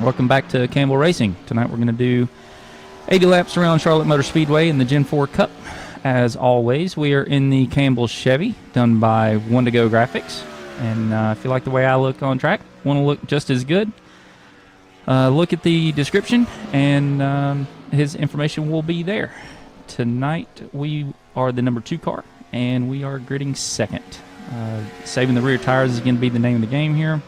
Welcome back to Campbell Racing. Tonight we're going to do 80 laps around Charlotte Motor Speedway in the Gen 4 Cup. As always, we are in the Campbell Chevy, done by One to Go Graphics. And if you like the way I look on track, want to look just as good, look at the description, and his information will be there. Tonight we are the number 2 car, and we are gridding second. Saving the rear tires is going to be the name of the game here.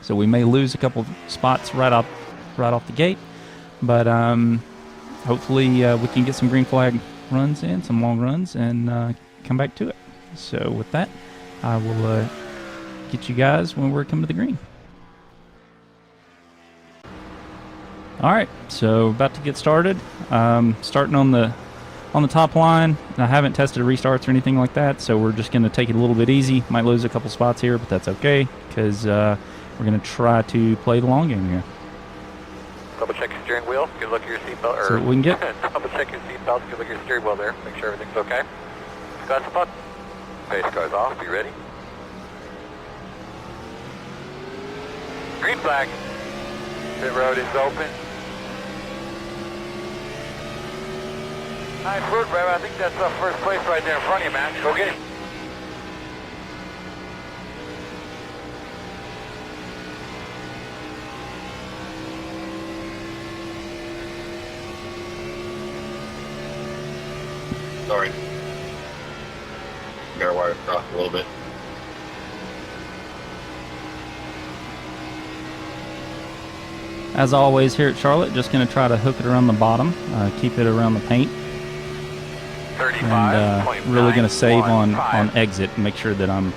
So we may lose a couple of spots right off the gate, but hopefully we can get some green flag runs in, some long runs, and come back to it. So with that, I will get you guys when we're coming to the green. All right, so about to get started. Starting on the top line. I haven't tested restarts or anything like that, so we're just going to take it a little bit easy. Might lose a couple spots here, but that's okay because we're going to try to play the long game here. Double check your steering wheel. Good look at your seatbelt. So we can get. Double check your seatbelt. Good look at your steering wheel there. Make sure everything's okay. Got the button. Base car's off. Be ready. Green flag. Pit road is open. Nice work, Brad. I think that's first place right there in front of you, man. Go get him. Sorry. Got to wire it off a little bit. As always here at Charlotte, just going to try to hook it around the bottom, keep it around the paint, and really going to save on exit and make sure that I'm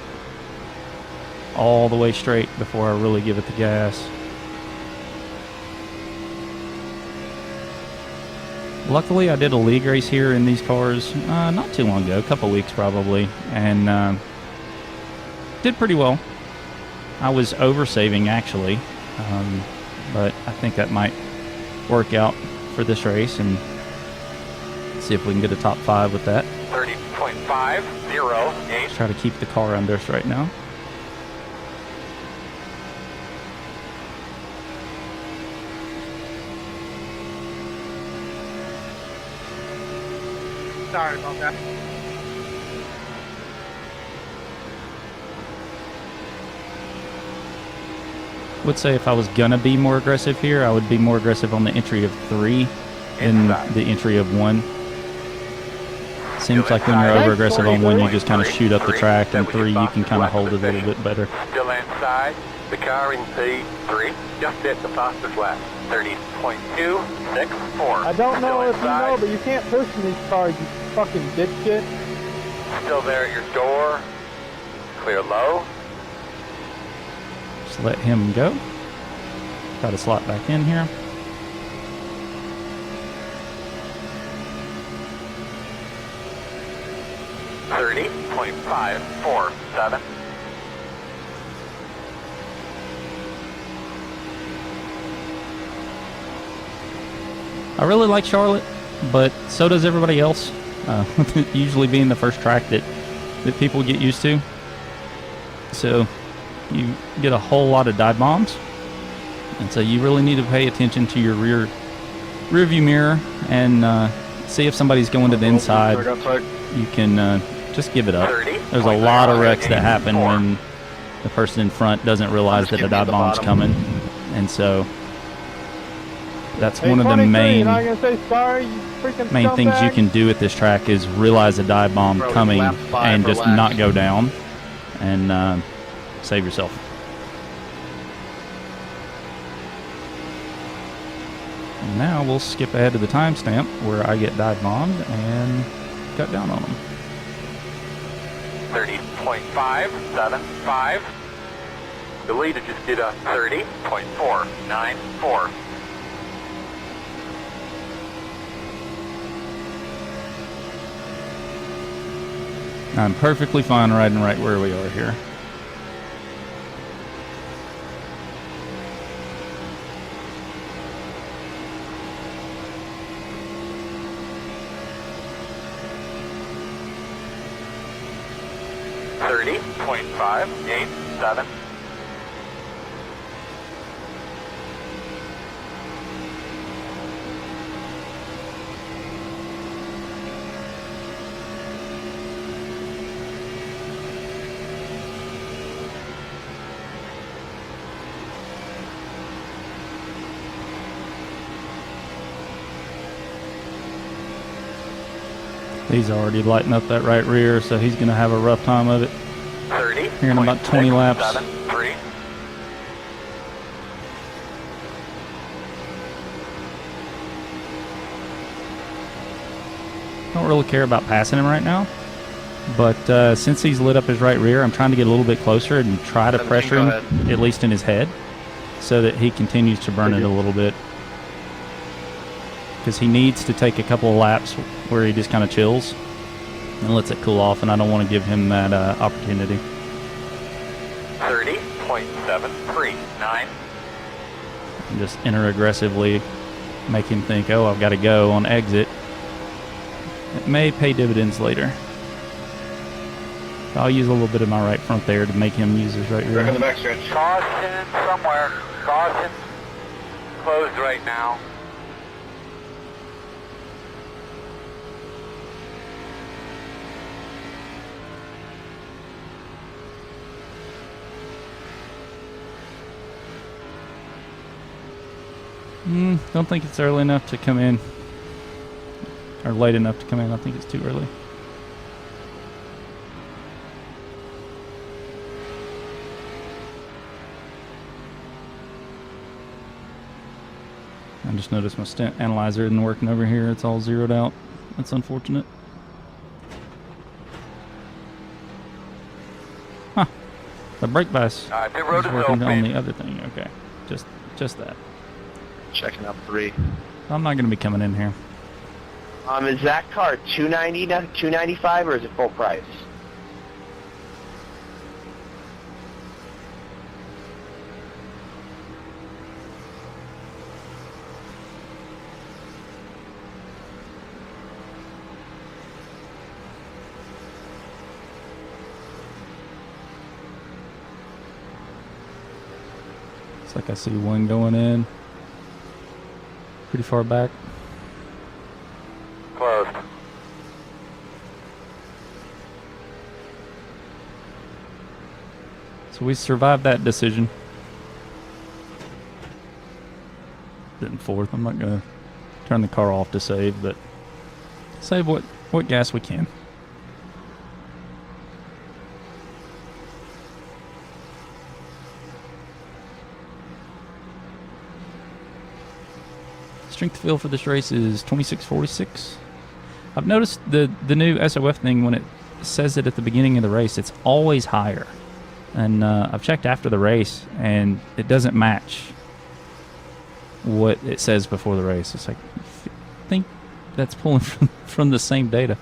all the way straight before I really give it the gas. Luckily, I did a league race here in these cars not too long ago, a couple weeks probably, and did pretty well. I was over-saving, actually, but I think that might work out for this race, and see if we can get a top 5 with that. 30.508. Try to keep the car under us right now. Sorry about that. Would say if I was gonna be more aggressive here, I would be more aggressive on the entry of 3 than the entry of 1. Seems like when you're over aggressive on 1, you just kind of shoot up the track, and 3 you can kind of hold it a little bit better. Still inside. The car in P3 just hit the fastest lap. 30.264. I don't know Still if you know, but you can't push in these cars, you fucking dipshit. Still there at your door. Clear low. Just let him go. Try to slot back in here. .547. I really like Charlotte, but so does everybody else. Usually being the first track that people get used to. So you get a whole lot of dive bombs, and so you really need to pay attention to your rear view mirror and see if somebody's going to the inside. You can just give it up. There's a lot of wrecks that happen when the person in front doesn't realize that a dive bomb's coming, and so that's one of the main things you can do at this track is realize a dive bomb coming and just not go down and save yourself. And now we'll skip ahead to the timestamp where I get dive bombed and cut down on them. 30.575. The leader just did a 30.494. I'm perfectly fine riding right where we are here. .587. He's already lighting up that right rear, so he's going to have a rough time of it. 30. Here in about 20 laps. 73. Don't really care about passing him right now, but since he's lit up his right rear, I'm trying to get a little bit closer and try to pressure him, at least in his head, so that he continues to burn it a little bit. Because he needs to take a couple of laps where he just kind of chills and lets it cool off, and I don't want to give him that opportunity. 30.739. And just enter aggressively, make him think, oh, I've got to go on exit. It may pay dividends later. I'll use a little bit of my right front there to make him use his right rear. Back on the backstretch. Caution somewhere. Caution. Closed right now. Don't think it's early enough to come in. Or late enough to come in. I think it's too early. I just noticed my stint analyzer isn't working over here. It's all zeroed out. That's unfortunate. Huh. The brake bias The road is is working on open. the other thing. Okay. Just that. Checking out 3. I'm not going to be coming in here. Is that car $290 to $295 or is it full price? It's like I see one going in. Pretty far back. Closed. So we survived that decision. Didn't fourth. I'm not going to turn the car off to save, but save what gas we can. Strength field for this race is 2646. I've noticed the new SOF thing, when it says it at the beginning of the race, it's always higher. And I've checked after the race, and it doesn't match what it says before the race. It's like, I think that's pulling from the same data.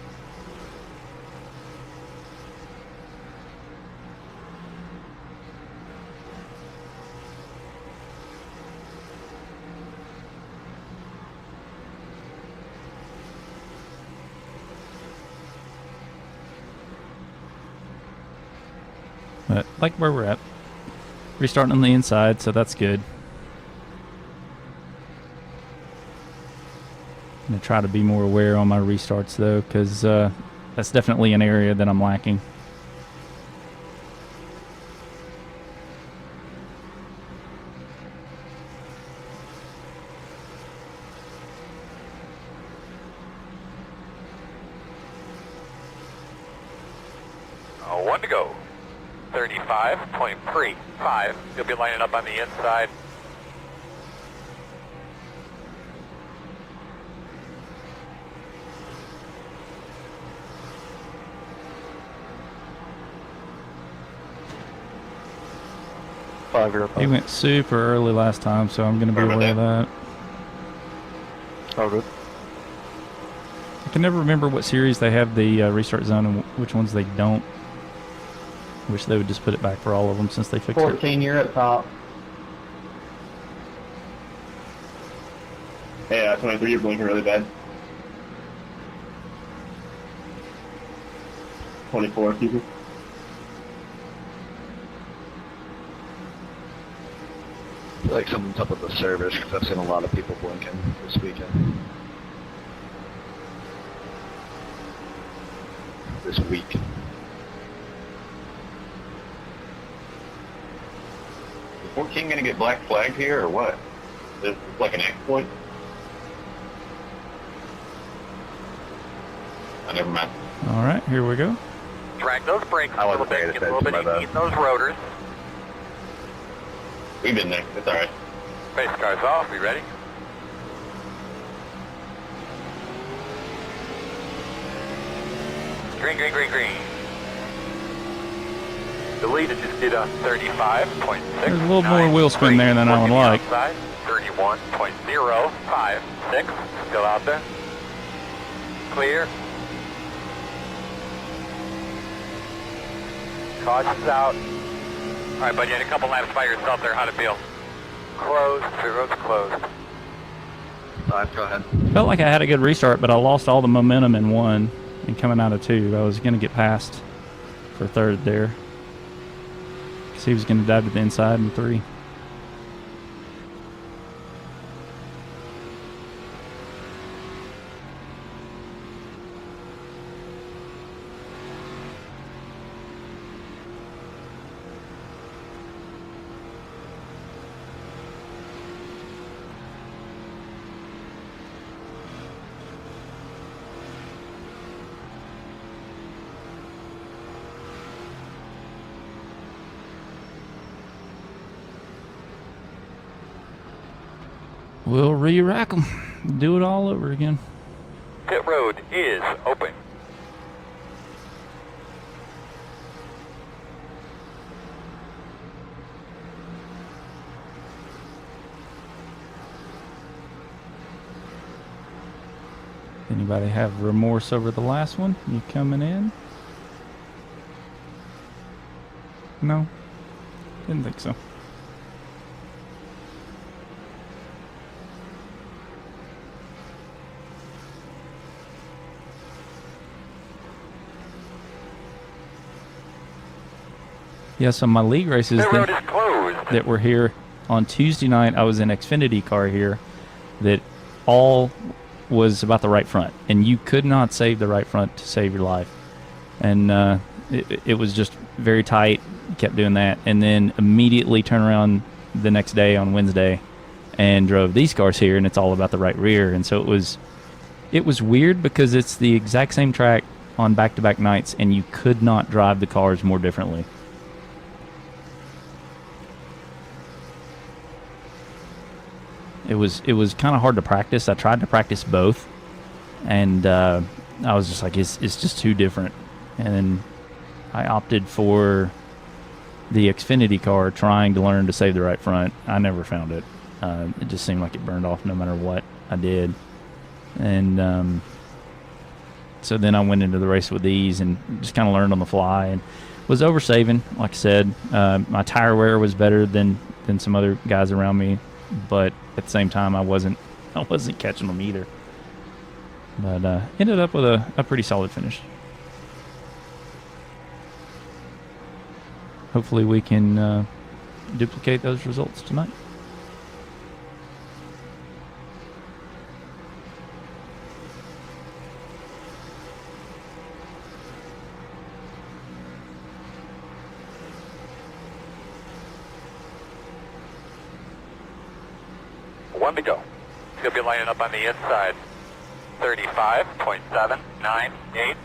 But like where we're at. Restarting on the inside, so that's good. I'm going to try to be more aware on my restarts, though, because that's definitely an area that I'm lacking. One to go. 35.35. You'll be lining up on the inside. He went super early last time, so I'm going to be aware of that. Oh, good. I can never remember what series they have the restart zone and which ones they don't. Wish they would just put it back for all of them since they fixed it. 14, you're at top. Yeah, 23, you're blinking really bad. 24, people. I feel like someone's up with the service because I've seen a lot of people blinking this weekend. This week. Is 14 gonna get black flagged here or what? Is it like an X point? Oh, never mind. All right, here we go. Drag those brakes a I little wasn't paying bit, get a little bit attention, of my heat in those rotors. We've been there. It's all right. Pace car's off, you ready? Green, green, green, green. The lead just did a 35.6. There's a little more wheel spin there than I would like. 31.056. Still out there. Clear. Caution's out. All right, bud, you had a couple laps by yourself there. How'd it feel? Closed. Zero's closed. 5, go ahead. Felt like I had a good restart, but I lost all the momentum in 1 and coming out of 2. I was going to get past for 3rd there. Because he was going to dive to the inside in 3. We'll re-rack them. Do it all over again. Pit road is open. Anybody have remorse over the last one? You coming in? No? Didn't think so. Yeah, so my league races Pit road is closed. that were here on Tuesday night, I was in Xfinity car here that all was about the right front, and you could not save the right front to save your life. And it was just very tight, kept doing that, and then immediately turn around the next day on Wednesday and drove these cars here, and it's all about the right rear. And so it was weird because it's the exact same track on back-to-back nights, and you could not drive the cars more differently. It was kind of hard to practice. I tried to practice both, and I was just like, it's just too different. And then I opted for the Xfinity car, trying to learn to save the right front. I never found it. It just seemed like it burned off no matter what I did. And so then I went into the race with these and just kind of learned on the fly, and was oversaving. Like I said, my tire wear was better than some other guys around me, but at the same time, I wasn't catching them either. But ended up with a pretty solid finish. Hopefully we can duplicate those results tonight. One to go. He'll be lining up on the inside. 35.798.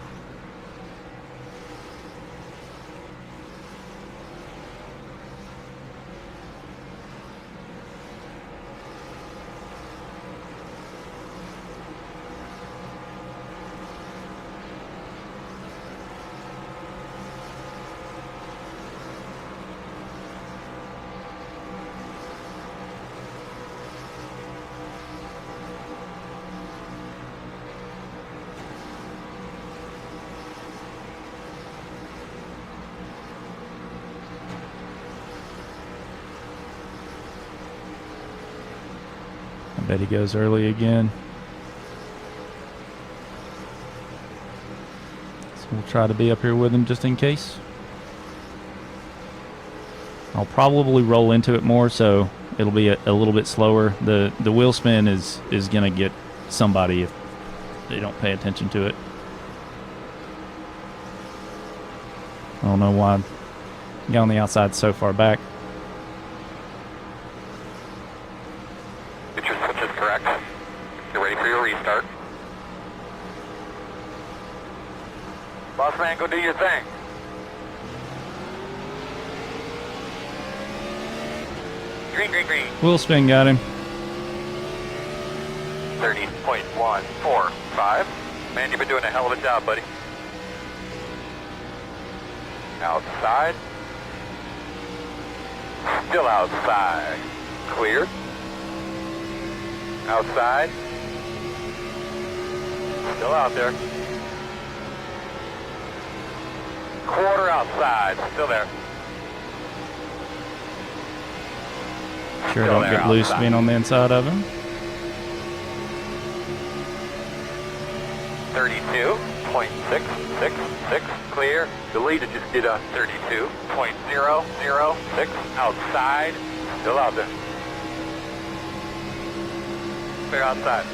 I bet he goes early again. So we'll try to be up here with him just in case. I'll probably roll into it more, so it'll be a little bit slower. The wheel spin is going to get somebody if they don't pay attention to it. I don't know why I got on the outside so far back. Get your switches correct. Get ready for your restart. Boss man, go do your thing. Green, green, green. Wheel spin got him. 30.145. Man, you've been doing a hell of a job, buddy. Outside. Still outside. Clear. Outside. Still out there. Quarter outside. Still there. Sure, Still don't there get loose outside. being on the inside of him. 32.666. Clear. The leader just did a 32.006. Outside. Still out there. Clear outside.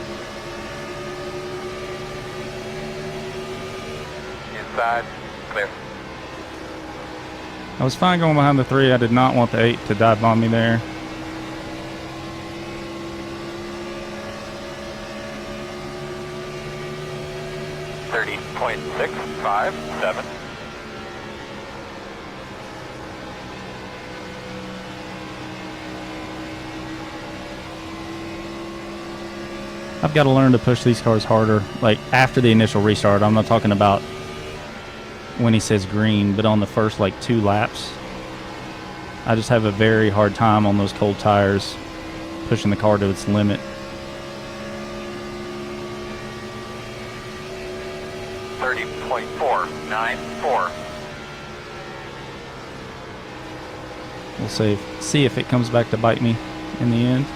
Inside. Clear. I was fine going behind the 3. I did not want the 8 to dive bomb me there. .657. I've got to learn to push these cars harder. Like after the initial restart, I'm not talking about when he says green, but on the first like 2 laps. I just have a very hard time on those cold tires pushing the car to its limit. 30.494. We'll see if it comes back to bite me in the end.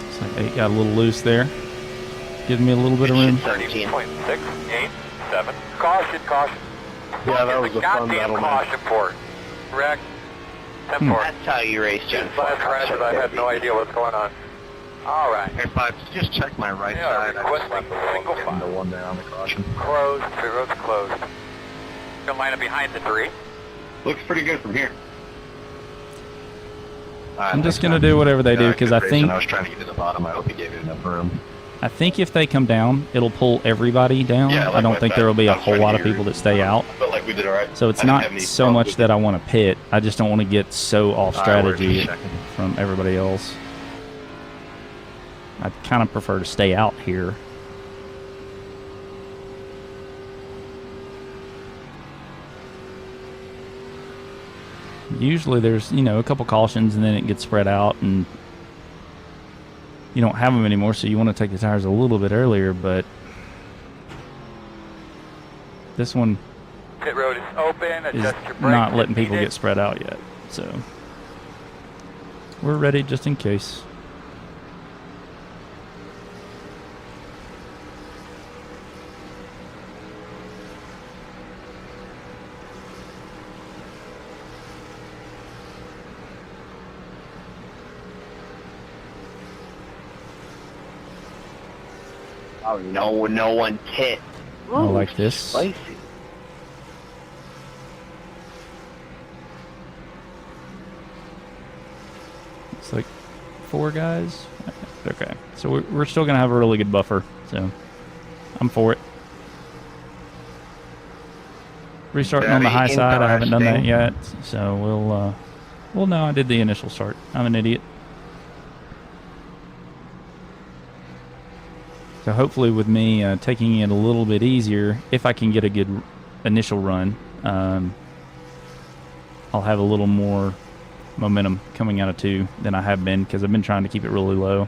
Looks like 8 got a little loose there. Giving me a little bit of room. 30.687. Caution, caution. Yeah, that was the a fun goddamn battle, man. caution port. Wreck. 10 port. That's how you race Gen 4. Last crashes, I had no idea what's going on. All right. If I just check my right Yeah, side, I just requesting left the wall single getting file. the one there on the caution. Closed. The road's closed. Gonna line up behind the 3. Looks pretty good from here. I'm just going to do whatever they do because I think I was trying to get to the bottom. I hope he gave you enough room. if they come down, it'll pull everybody down. Yeah, I don't like think I there will be a I was whole trying to lot of hear people you. that stay out. But like we did all right. So it's I didn't not have any so problems much that I want to pit. I just don't want to get so off All right, we're strategy just checking. from everybody else. I kind of prefer to stay out here. Usually there's, a couple cautions and then it gets spread out and you don't have them anymore, so you want to take the tires a little bit earlier, but this one Pit road is open. is Adjust your brakes. not letting if people needed. get spread out yet. So we're ready just in case. Oh, no one hit. I like this. Spicy. It's like 4 guys. Okay, so we're still gonna have a really good buffer. So I'm for it. Restarting on the high Very side. I haven't done that interesting. yet, so well, no, I did the initial start. I'm an idiot. So hopefully with me taking it a little bit easier, if I can get a good initial run, I'll have a little more momentum coming out of 2 than I have been, because I've been trying to keep it really low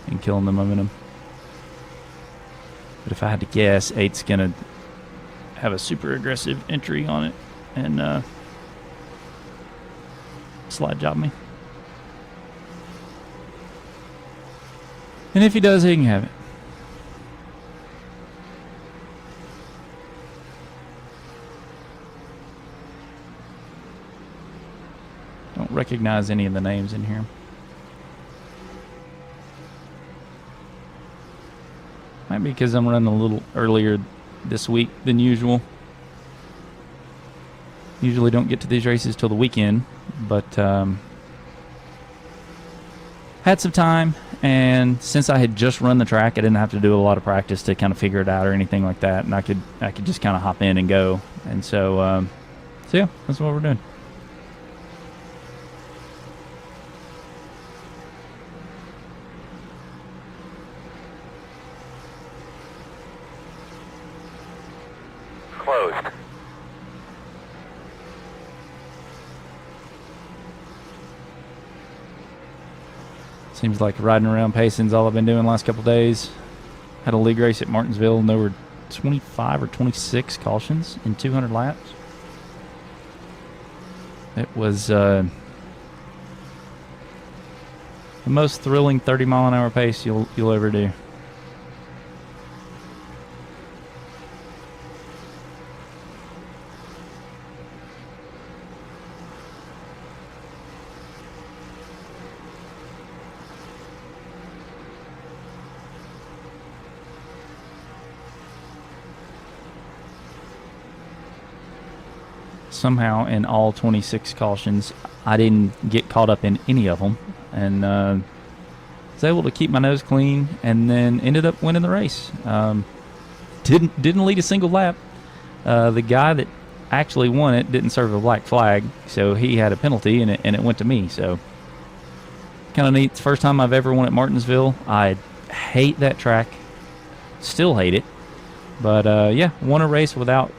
and killing the momentum. But if I had to guess, 8's going to have a super aggressive entry on it and slide job me. And if he does, he can have it. Don't recognize any of the names in here. Might be because I'm running a little earlier this week than usual. Usually don't get to these races till the weekend, but had some time, and since I had just run the track, I didn't have to do a lot of practice to kind of figure it out or anything like that, and I could just kind of hop in and go. And so yeah, that's what we're doing. Closed. Seems like riding around pacing's all I've been doing the last couple of days. Had a league race at Martinsville, and there were 25 or 26 cautions in 200 laps. It was the most thrilling 30-mile-an-hour pace you'll ever do. Somehow, in all 26 cautions, I didn't get caught up in any of them, and was able to keep my nose clean, and then ended up winning the race. Didn't lead a single lap. The guy that actually won it didn't serve a black flag, so he had a penalty, and it went to me. So kind of neat. It's the first time I've ever won at Martinsville. I hate that track, still hate it, but yeah, won a race without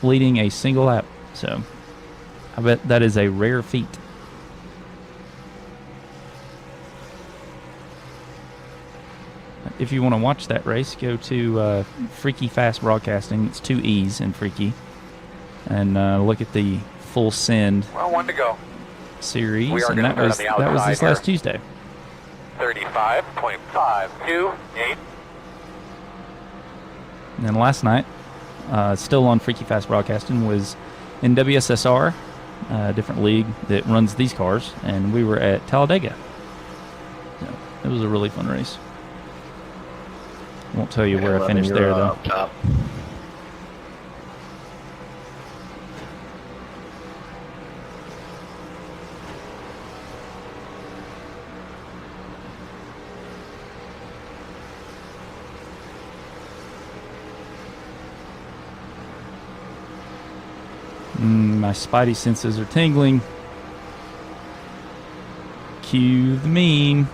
leading a single lap. So I bet that is a rare feat. If you want to watch that race, go to Freaky Fast Broadcasting. It's 2 E's in Freaky. And look at the full send Well, 1 to go. series. We are And gonna that start on the was this outside last here. Tuesday. 35.528. And then last night, still on Freaky Fast Broadcasting, was in WSSR, a different league that runs these cars, and we were at Talladega. So it was a really fun race. Won't tell you where I finished there, though. Up top. My spidey senses are tingling. Cue the meme.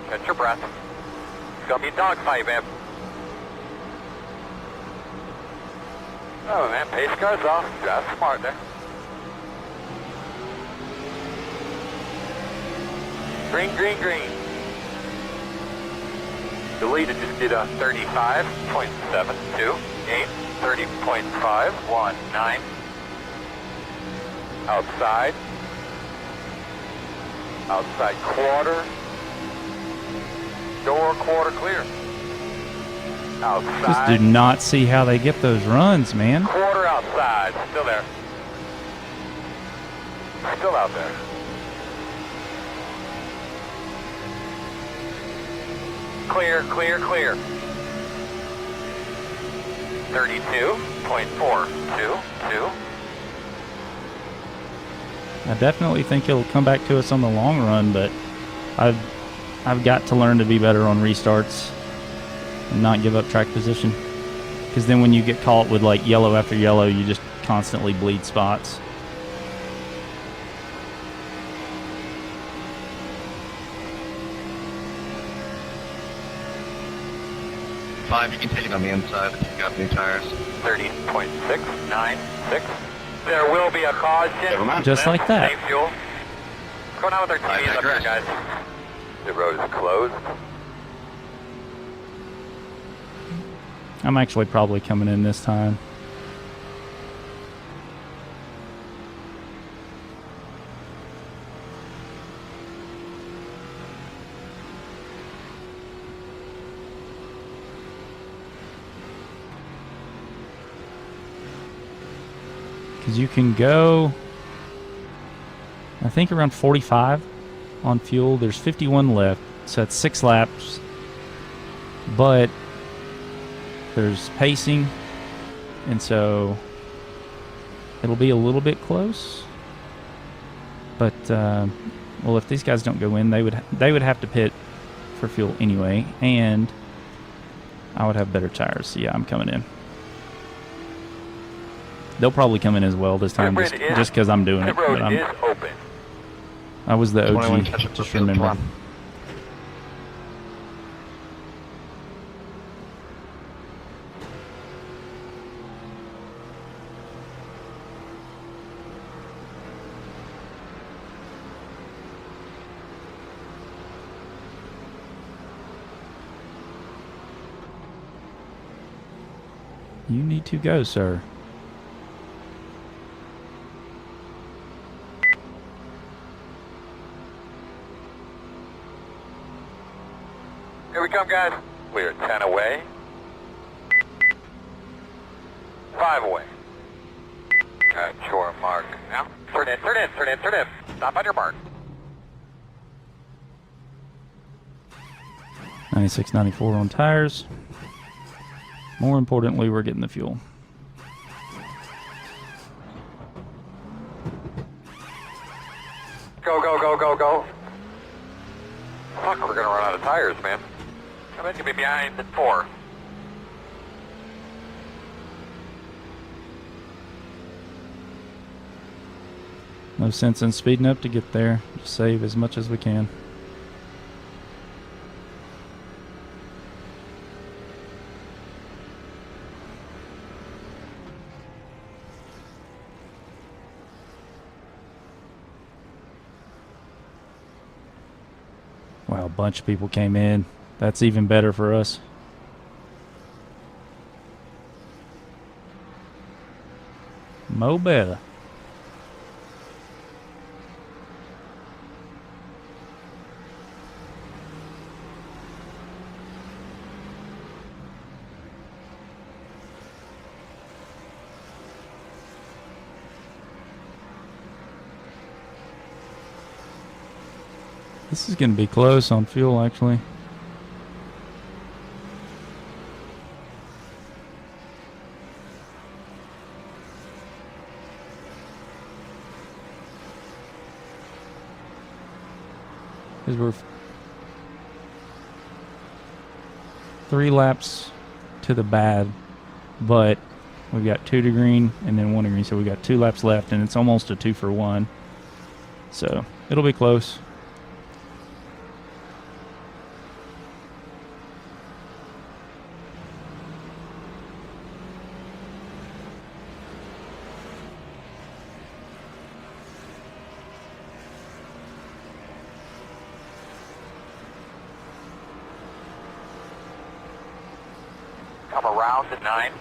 Catch your breath. It's gonna be a dogfight, man. Oh man, pace car's off. Drive smart there. Green, green, green. The leader just did a 35.728, 30.519. Outside. Outside quarter. Door quarter clear. Outside. Just do not see how they get those runs, man. Quarter outside. Still there. Still out there. Clear, clear, clear. 32.422. I definitely think he'll come back to us on the long run, but I've got to learn to be better on restarts and not give up track position. Because then when you get caught with like yellow after yellow, you just constantly bleed spots. Five, you can take it on the inside if you've got new tires. 30.696. There will be a caution. Never mind. Just like that. Save fuel. What's going on with our TVs up here, guys? The road is closed. I'm actually probably coming in this time. Because you can go, I think, around 45 on fuel. There's 51 left, so that's 6 laps. But there's pacing, and so it'll be a little bit close. But well, if these guys don't go in, they would have to pit for fuel anyway, and I would have better tires. So yeah, I'm coming in. They'll probably come in as well this time, just because I'm doing it. The road But is open. I was the 21 OG. catch-up Just for the remember. front. You need to go, sir. Here we come, guys. We are 10 away. 5 away. Got your mark. Now, turn in, turn in, turn in, turn in. Stop on your mark. 96, 94 on tires. More importantly, we're getting the fuel. Go, go, go, go, go. Fuck, we're gonna run out of tires, man. I bet you'll be behind at 4. No sense in speeding up to get there. Just save as much as we can. Wow, a bunch of people came in. That's even better for us. Mo better. This is going to be close on fuel, actually. Because we're 3 laps to the bad, but we've got 2 to green and then 1 to green, so we've got 2 laps left, and it's almost a 2 for 1. So it'll be close. Come around at 9.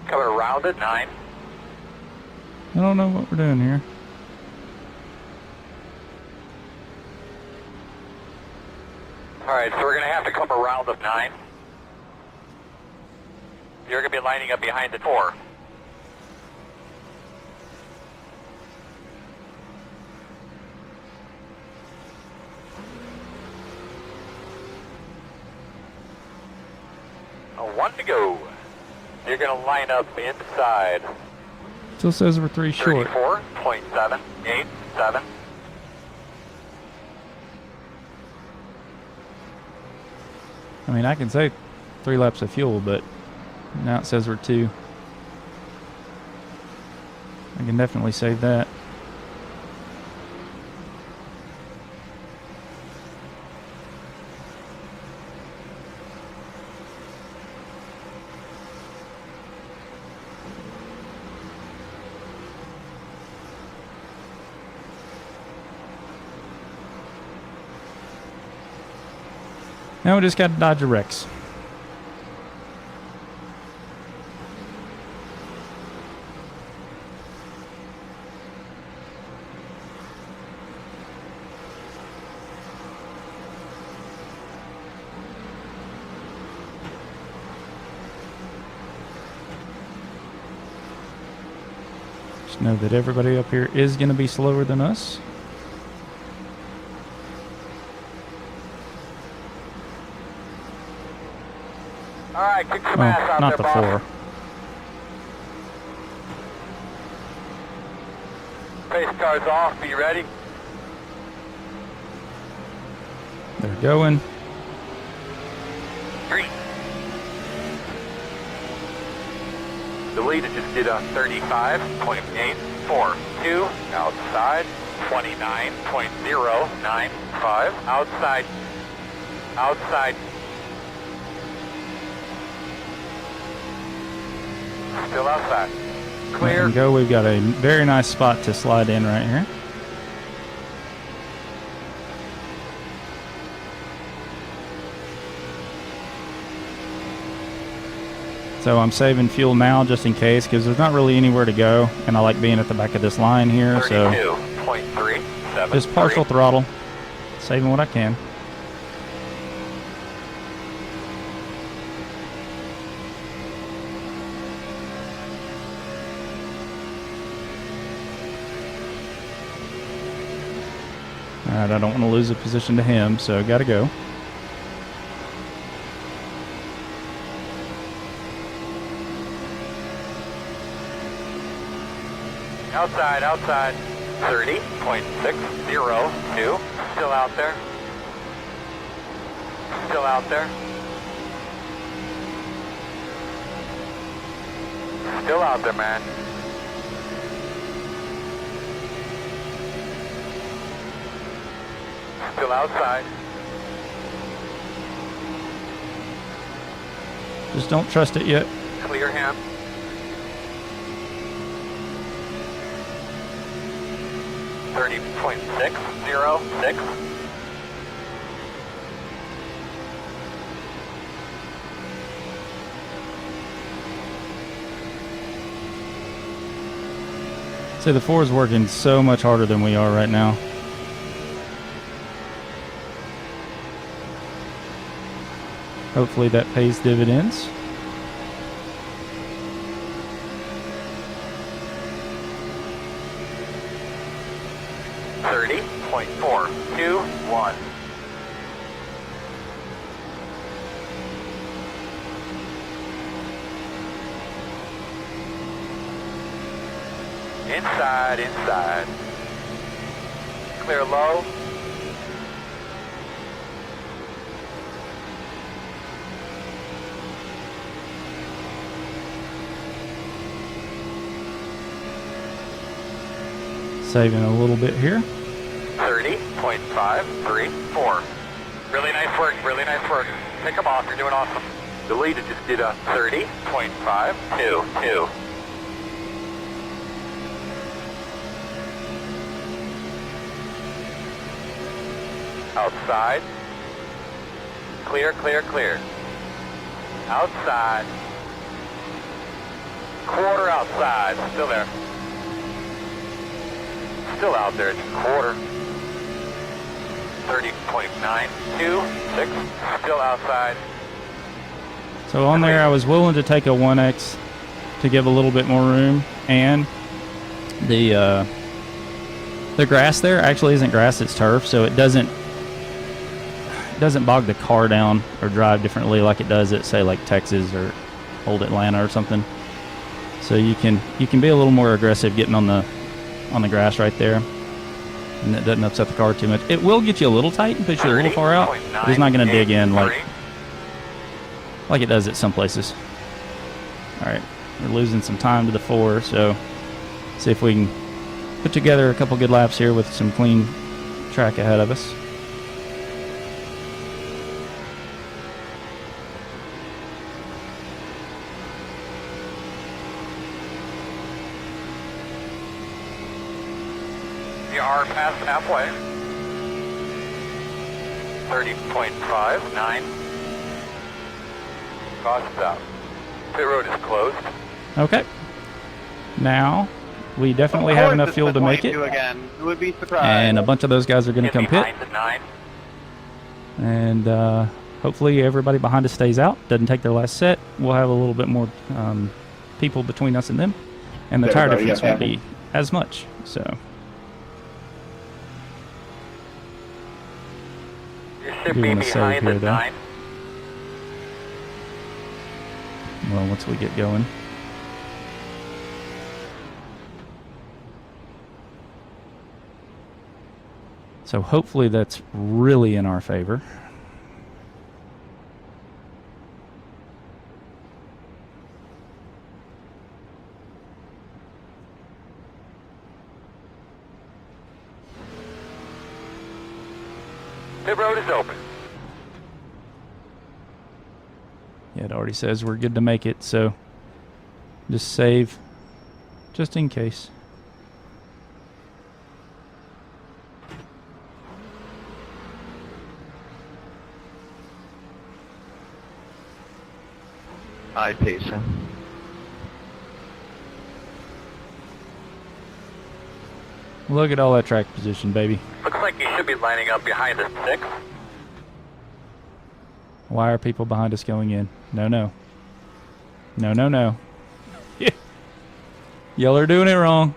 Coming around at 9. I don't know what we're doing here. Alright, so we're going to have to come around at 9. You're going to be lining up behind at 4. A 1 to go. You're going to line up inside. Still says we're 3 short. 34.787. I mean, I can say 3 laps of fuel, but now it says we're 2. I can definitely save that. Now we just got to dodge the wrecks. Just know that everybody up here is going to be slower than us. All right, kick some ass out Not there, the boss. 4. Pace cars off, be ready. They're going. 3. The leader just did a 35.842. Outside, 29.095. Outside. Outside. Still outside. Let Clear. them go. We've got a very nice spot to slide in right here. So I'm saving fuel now just in case, because there's not really anywhere to go, and I like being at the back of this line here. So 32.373. just partial throttle, saving what I can. All right, I don't want to lose a position to him, so got to go. Outside, outside. 30.602. Still out there. Still out there. Still out there, man. Still outside. Just don't trust it yet. Clear him. .606. See, the 4 is working so much harder than we are right now. Hopefully that pays dividends. .421. Inside, inside. Clear low. Saving a little bit here. 30.534. Really nice work, really nice work. Pick them off, you're doing awesome. The leader just did a 30.522. Outside. Clear, clear, clear. Outside. Quarter outside, still there. Still out there, it's quarter. 30.926, still outside. So on there, I was willing to take a 1X to give a little bit more room, and the grass there actually isn't grass; it's turf, so it doesn't bog the car down or drive differently like it does at, say, like Texas or Old Atlanta or something. So you can be a little more aggressive getting on the grass right there, and it doesn't upset the car too much. It will get you a little tight and push you a little far out, but it's not going to dig in like it does at some places. All right, we're losing some time to the 4, so see if we can put together a couple good laps here with some clean track ahead of us. You are past halfway. 30.59. Costs out. Pit road is closed. Okay. Now, we definitely have enough fuel to make it. Again. Who would be surprised? And a bunch of those guys are going to come pit. Behind the 9. And hopefully everybody behind us stays out. Doesn't take their last set. We'll have a little bit more people between us and them. And the tire difference won't be as much. So. You should be behind the 9. Well, once we get going. So hopefully that's really in our favor. Pit road is open. Yeah, it already says we're good to make it, so just save just in case. I pacing. Look at all that track position, baby. Looks like you should be lining up behind the 6. Why are people behind us going in? No, no. No, no, no. Y'all are doing it wrong.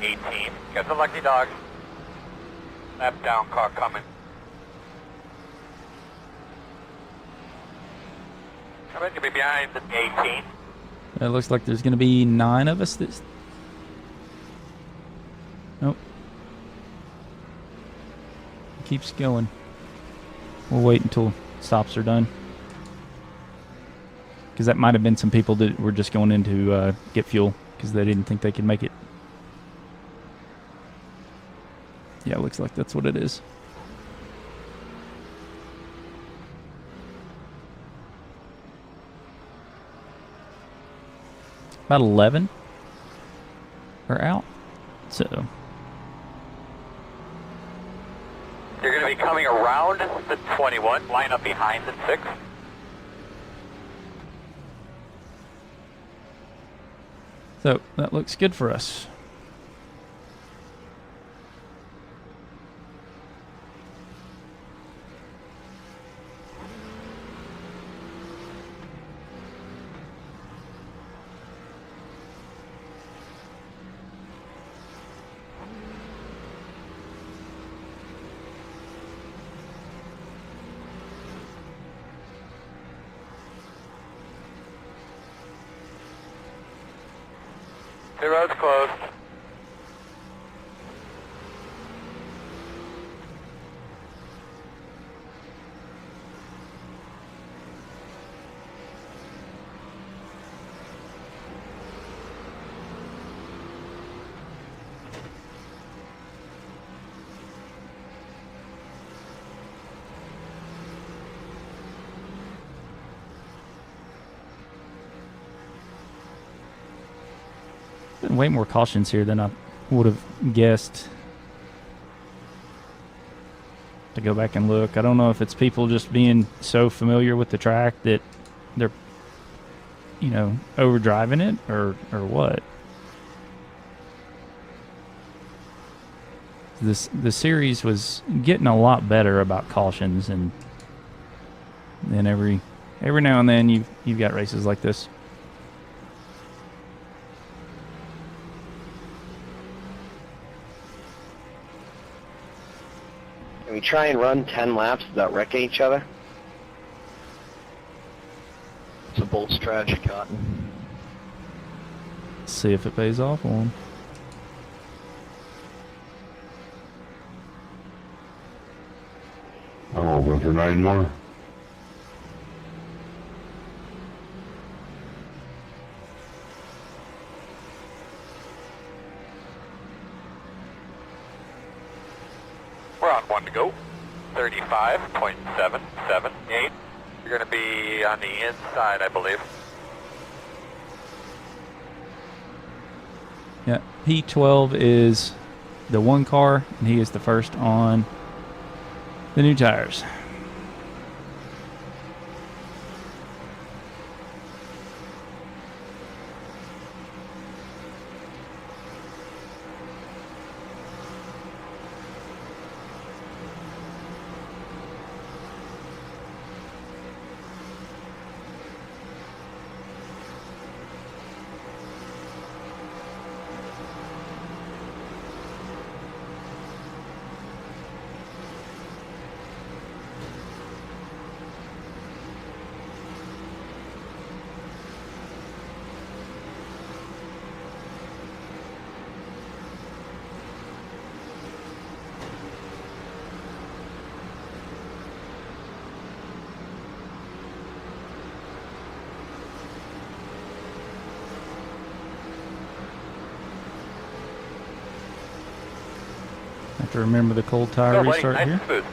18. Get the lucky dog. Lap down car coming. Coming to be behind the 18. It looks like there's going to be 9 of us. This. Nope. Keeps going. We'll wait until stops are done. Because that might have been some people that were just going in to get fuel because they didn't think they could make it. Yeah, it looks like that's what it is. About 11 are out. So You're going to be coming around the 21, line up behind the 6. So that looks good for us. The road's closed. Way more cautions here than I would have guessed. To go back and look, I don't know if it's people just being so familiar with the track that they're, you know, overdriving it or what. The series was getting a lot better about cautions, and then every now and then you've got races like this. Can we try and run 10 laps without wrecking each other? It's a bold strategy, Cotton. See if it pays off for them. Oh, but for 9 more. We're on 1 to go. 35.778. You're going to be on the inside, I believe. Yeah, P12 is the one car, and he is the first on the new tires. Have to remember the cold tire Go, buddy. restart Nice here. and smooth.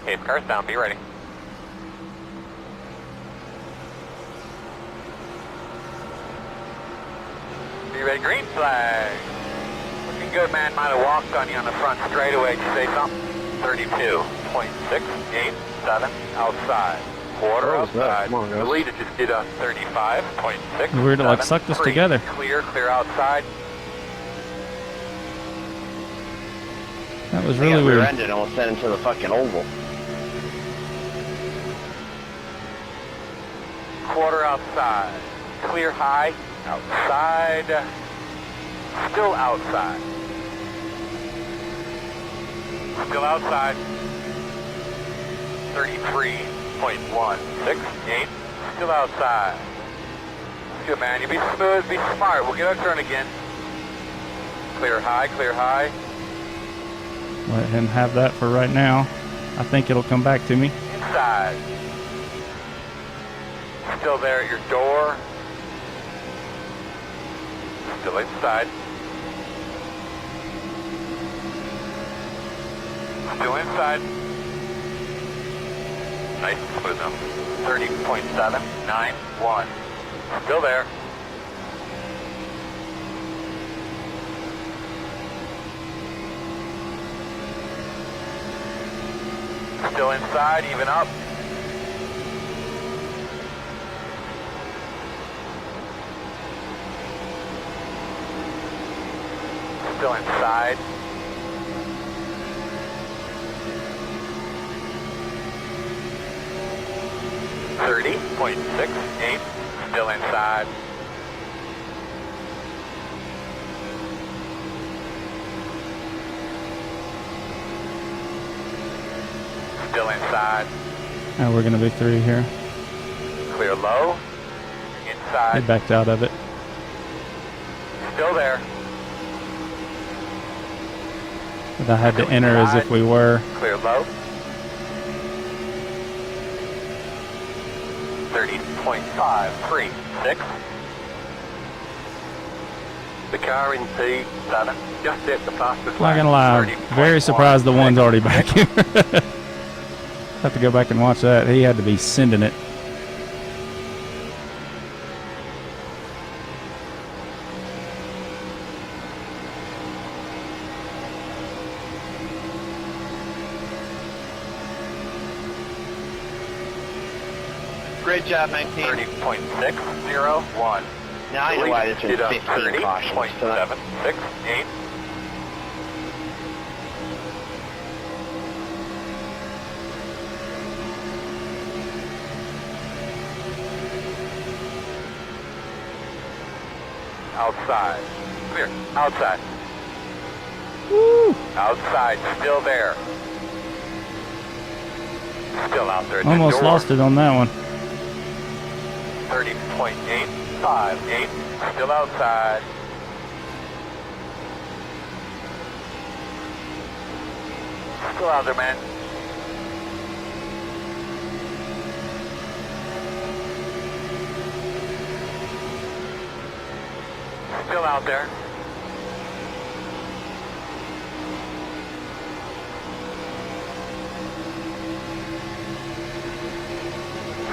Okay, car's down. Be ready. Be ready. Green flag. Looking good, man. Might have walked on you on the front straightaway. Did you say something? 32.687 outside. Quarter What was that? outside. Come on, guys. The leader just did a 35.6. Weird, it like sucked us together. Clear outside. That was I really got weird. rear-ended and almost sent into the fucking oval. Quarter outside. Clear high. Outside. Still outside. Still outside. 33.168. Still outside. Good, man. You be smooth, be smart. We'll get our turn again. Clear high, clear high. Let him have that for right now. I think it'll come back to me. Inside. Still there at your door. Still inside. Still inside. Nice and smooth now. 30.791. Still there. Still inside, even up. Still inside. .68, still inside. Still inside. Now we're going to be through here. Clear low. He Inside. backed out of it. Still there. But I had to enter as if we were. Clear low. 30.536. The car in P7 just hit the fastest Not gonna lie, I'm very surprised the one's already back here. Have to go back and watch that. He had to be sending it. Great job, 19. 30.601. Now I know why this is 15 cautions. So that- 30.768. Outside. Come here. Outside. Woo! Outside. Still there. Still out there. at the Almost door. lost it on that one. 30.858. Still outside. Still out there, man. Still out there.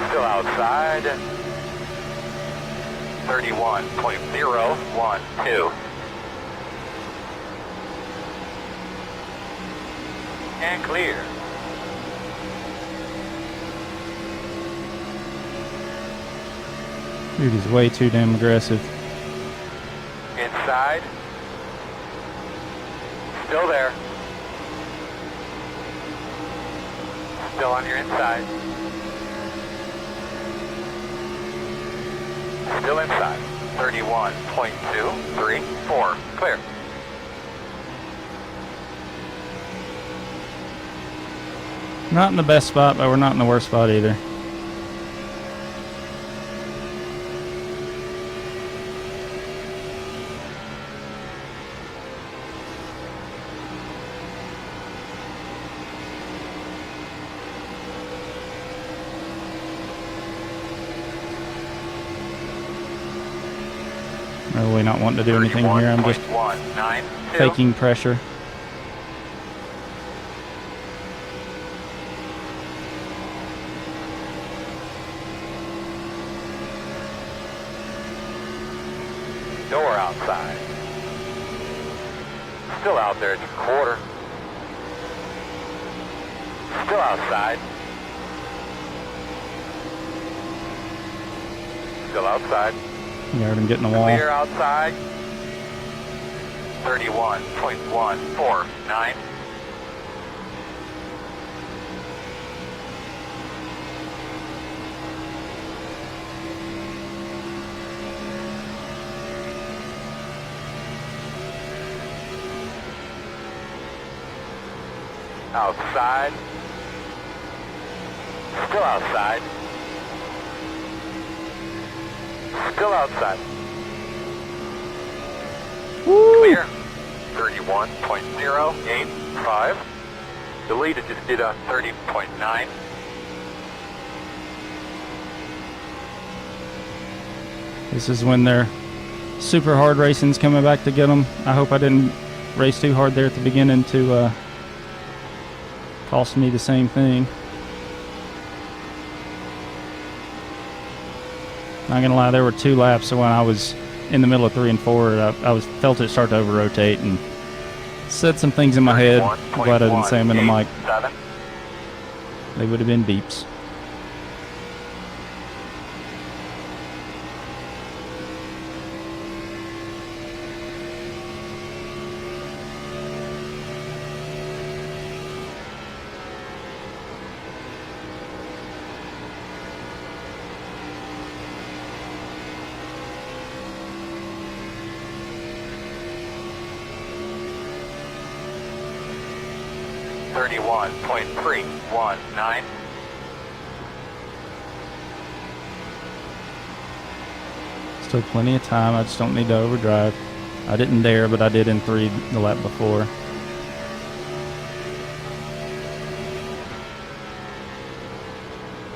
Still outside. 31.012. And clear. Dude is way too damn aggressive. Inside. Still there. Still on your inside. Still inside. 31.234. Clear. Not in the best spot, but we're not in the worst spot either. Really not wanting to do anything here. I'm just 31.192. faking pressure. Door outside. Still out there at your quarter. Still outside. Still outside. You heard him getting the wall. Clear outside. 31.149. Outside. Still outside. Still outside. Woo! Clear. 31.085. Deleted, just did a 30.9. This is when their super hard racing's coming back to get them. I hope I didn't race too hard there at the beginning to cost me the same thing. Not gonna lie, there were 2 laps, so when I was in the middle of 3 and 4, I felt it start to over rotate and said some things in my head. Glad I didn't say them in the mic. 7. They would have been beeps. .319. Still plenty of time. I just don't need to overdrive. I didn't dare, but I did in 3 the lap before.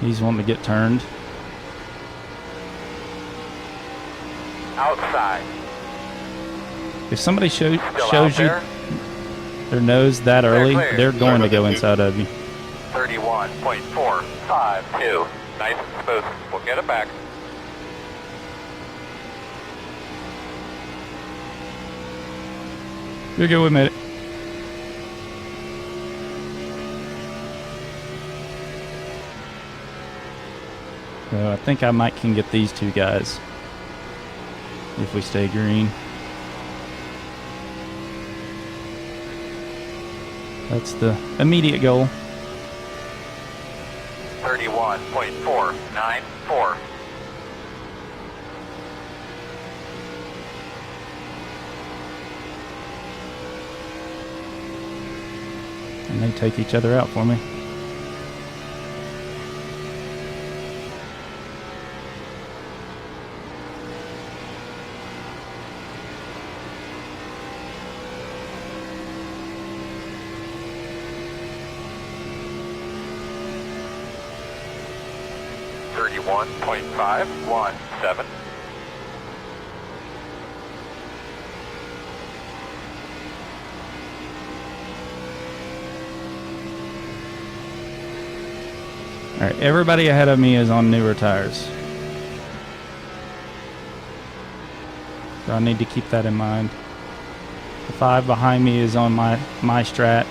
He's wanting to get turned. Outside. If somebody Still shows out you there. their nose that early, clear. they're going to go inside of you. 31.452. Nice and smooth. We'll get it back. You're good, we made it. So I think I might can get these 2 guys if we stay green. That's the immediate goal. 31.494. And they take each other out for me. .517. All right, everybody ahead of me is on newer tires. So I need to keep that in mind. The 5 behind me is on my strat.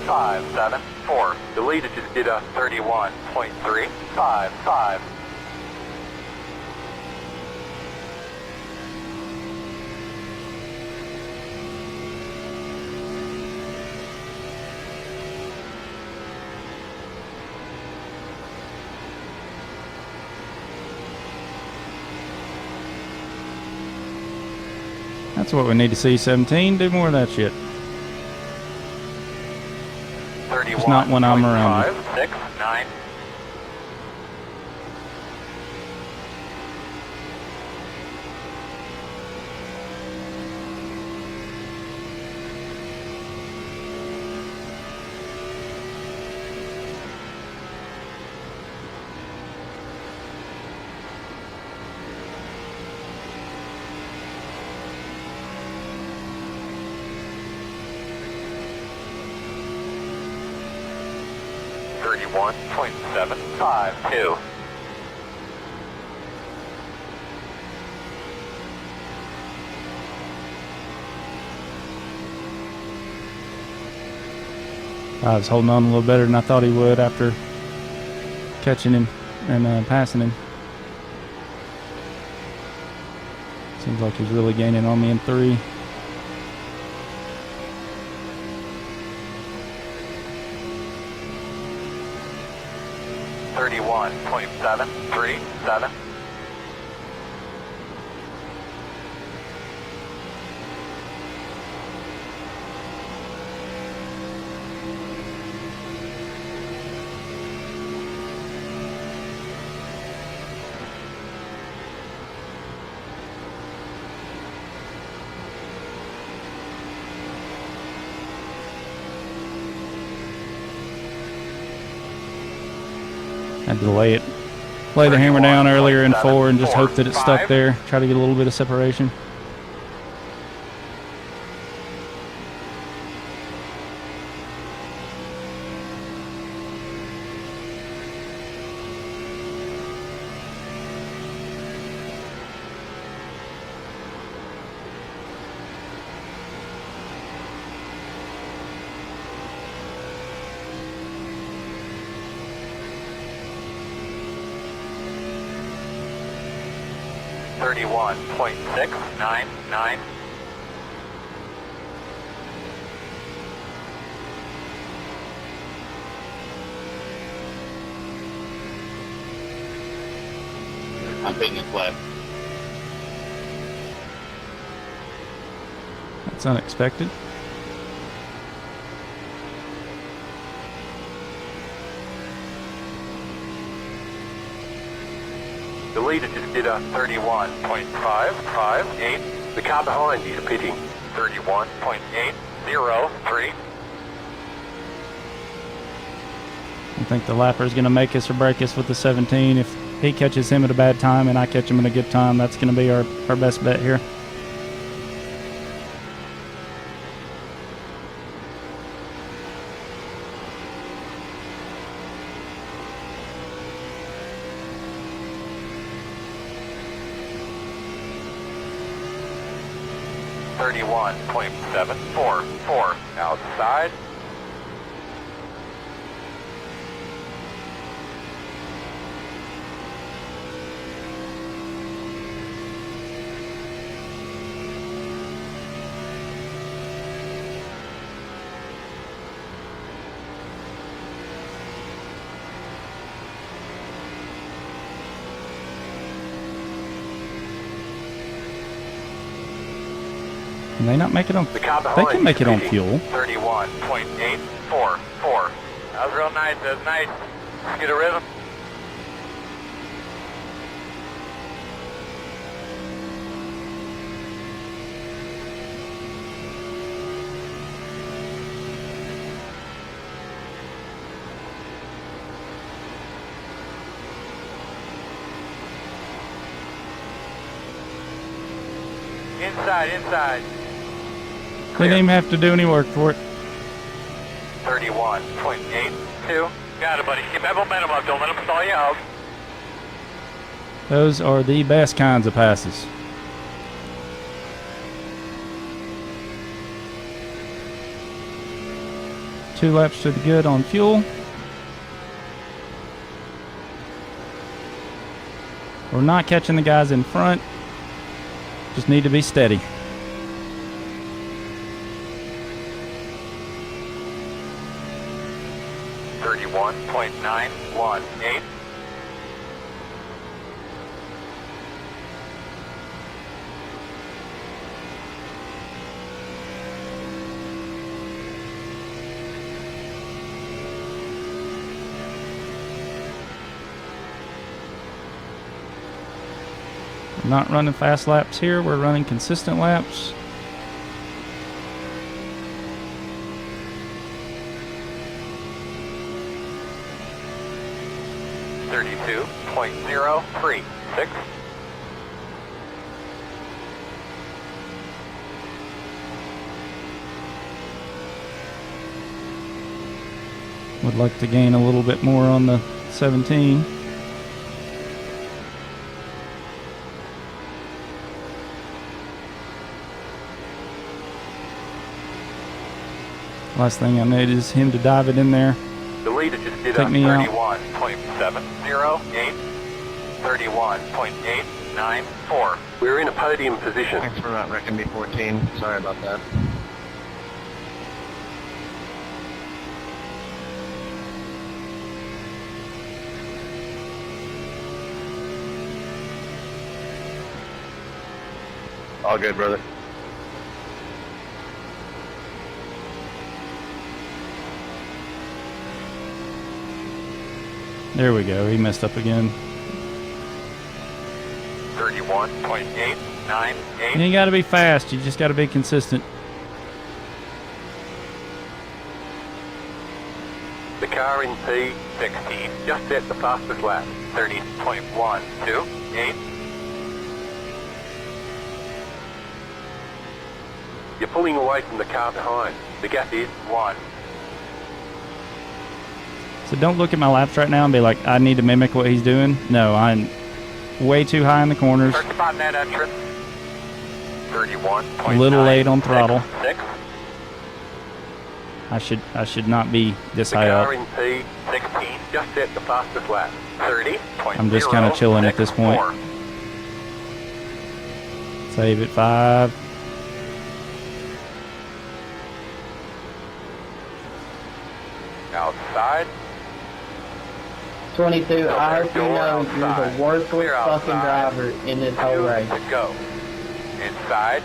.574. The leader just did a 31.355. That's what we need to see, 17. Do more of that shit. It's not when I'm around. 569. .752. I was holding on a little better than I thought he would after catching him and passing him. Seems like he's really gaining on me in 3. .737. Had to lay the hammer down earlier in 4 and just hope that it stuck there. Try to get a little bit of separation. .699. I'm taking this left. That's unexpected. The leader just did a 31.558. The car behind you is pitting 31.803. I think the lapper is going to make us or break us with the 17. If he catches him at a bad time and I catch him at a good time, that's going to be our best bet here. .744 outside. Can they not make it on? The car They behind can make it on fuel. 31.844. That was real nice. That was nice. Let's get a rhythm. Inside. They didn't even have to do any work for it. 31.82. Got it, buddy. Keep that momentum up. Don't let them stall you out. Those are the best kinds of passes. Two laps to the good on fuel. We're not catching the guys in front. Just need to be steady. .918. We're not running fast laps here. We're running consistent laps. .036. Would like to gain a little bit more on the 17. Last thing I need is him to dive it in there. The leader just did Take on me out. 31.708. 31.894. We're in a podium position. Thanks for not wrecking me 14. Sorry about that. All good, brother. There we go. He messed up again. 31.898. You got to be fast. You just got to be consistent. The car in P16 just set the fastest lap. 30.128. You're pulling away from the car behind. The gap is 1. So don't look at my laps right now and be like, I need to mimic what he's doing. No, I'm way too high in the corners. First spot in that entrance. 31. A little late on throttle. I should not be this high up. The car in P16 just set the fastest lap. 30. I'm just kind of chilling at this point. Save it 5. Outside. 22, I hope you Door know you're the outside. worst Clear fucking outside. driver in this whole 2 race. to go. Inside.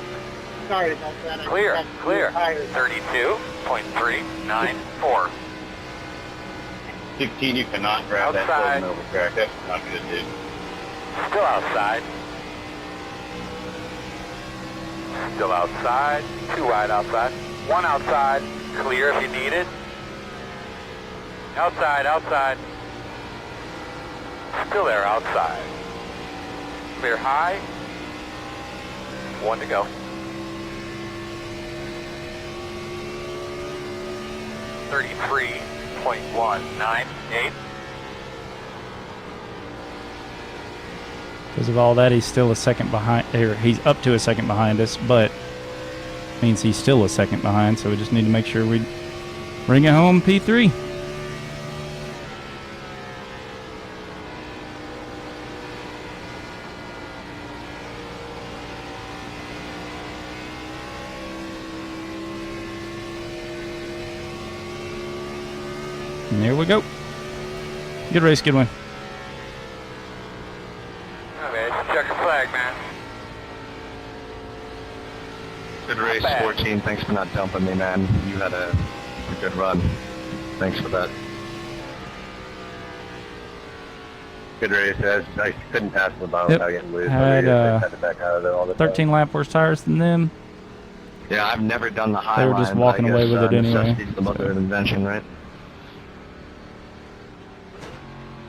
Sorry about that. Clear. Clear. 32.394. 16, you cannot grab Outside. that closing over crack. That's not good, dude. Still outside. Still outside. 2 wide outside. 1 outside. Clear if you need it. Outside, outside. Still there, outside. Clear high. 1 to go. 33.198. Because of all that, he's still a second behind. Or he's up to a second behind us, but means he's still a second behind. So we just need to make sure we bring it home P3. And there we go. Good race, good win. Okay, check your flag, man. Good race, bad. 14. Thanks for not dumping me, man. You had a good run. Thanks for that. Good race. I couldn't pass the bottom Yep. without getting loose. Had, I had to back out of there all the time. 13 lap worse tires than them. Yeah, I've never done the high They were line. just walking but I away guess, with it anyway, necessity's the mother of invention, right?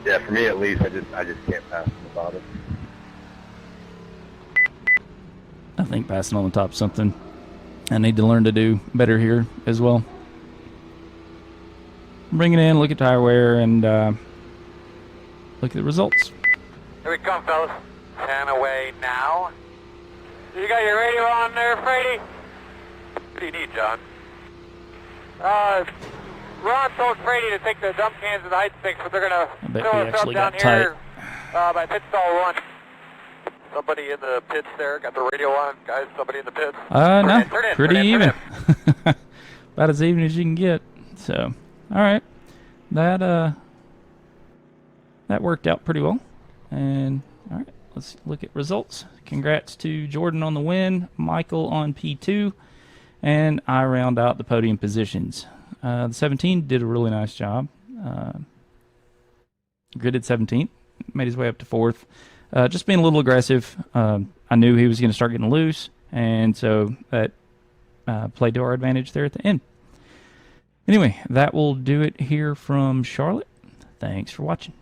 Yeah, for me at least, I just can't pass from the bottom. I think passing on the top is something I need to learn to do better here as well. bring it in, look at tire wear, and look at the results. Here we come, fellas. 10 away now. You got your radio on there, Frady? What do you need, John? Ron told Frady to take the dump cans and the ice sticks, but they're going to bet fill we us up actually down got here by pit stall 1. Somebody in the pits there got the radio on, guys. Somebody in the pits. No, Turn pretty in. even. About as even as you can get. So, all right, that worked out pretty well. And all right, let's look at results. Congrats to Jordan on the win, Michael on P2, and I round out the podium positions. The 17 did a really nice job. Gridded 17th, made his way up to 4th. Just being a little aggressive. I knew he was going to start getting loose, and so that played to our advantage there at the end. Anyway, that will do it here from Charlotte. Thanks for watching.